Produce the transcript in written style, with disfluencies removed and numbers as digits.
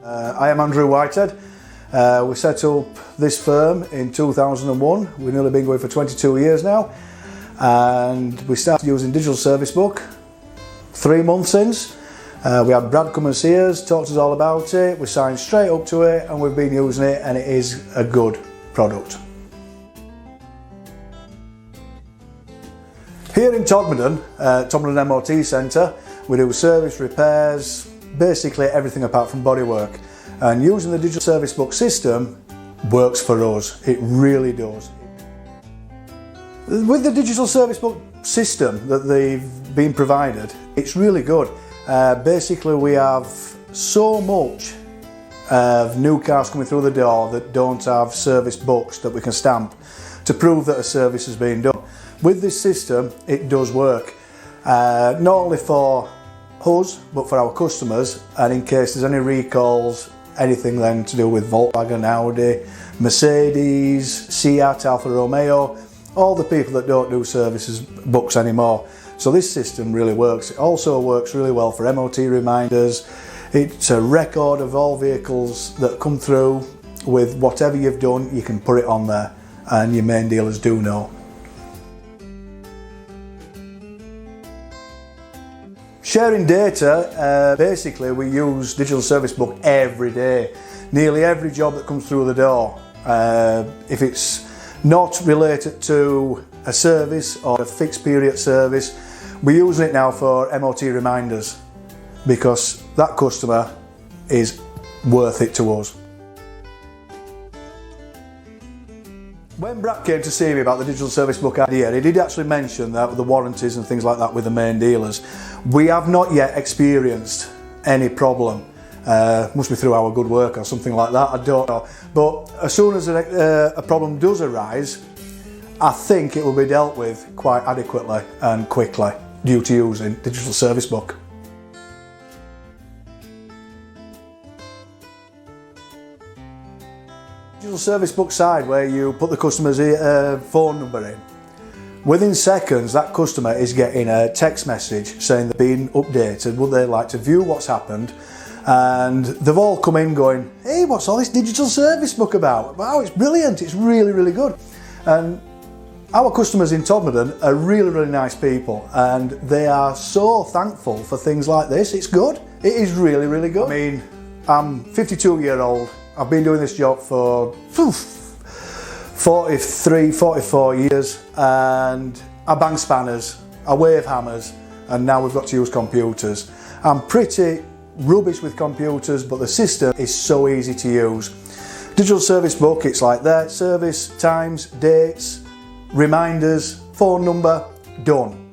I am Andrew Whitehead. We set up this firm in 2001. We've nearly been going for 22 years now, and we started using Digital-Servicebook 3 months since. We had Brad come and see us, talked to us all about it, we signed straight up to it, and we've been using it, and it is a good product. Here in Todmorden, Todmorden MOT Centre, we do service, repairs, basically everything apart from bodywork. And using the Digital-Servicebook system works for us, it really does. With the Digital-Servicebook system that they've been provided, it's really good. Basically we have so much of new cars coming through the door that don't have service books that we can stamp to prove that a service has been done. With this system it does work, not only for us but for our customers, and in case there's any recalls, anything then to do with Volkswagen, Audi, Mercedes, Seat, Alfa Romeo, all the people that don't do services books anymore. So this system really works. It also works really well for MOT reminders. It's a record of all vehicles that come through. With whatever you've done, you can put it on there, and your main dealers do know. Sharing data, basically we use Digital-Servicebook every day. Nearly every job that comes through the door. If it's not related to a service or a fixed period service, we're using it now for MOT reminders because that customer is worth it to us. When Brad came to see me about the Digital-Servicebook idea, he did actually mention that the warranties and things like that with the main dealers. We have not yet experienced any problem. Must be through our good work or something like that, I don't know. But as soon as a problem does arise, I think it will be dealt with quite adequately and quickly due to using Digital-Servicebook. Digital-Servicebook side, where you put the customer's phone number in, within seconds that customer is getting a text message saying they're being updated, would they like to view what's happened, and they've all come in going, hey, what's all this Digital-Servicebook about? Wow, it's brilliant, it's really, really good. And our customers in Todmorden are really, really nice people, and they are so thankful for things like this. It's good, it is really, really good. I mean, I'm 52-year-old, I've been doing this job for 43, 44 years, and I bang spanners, I wave hammers, and now we've got to use computers. I'm pretty rubbish with computers, but the system is so easy to use. Digital-Servicebook, it's like that, service, times, dates, reminders, phone number, done.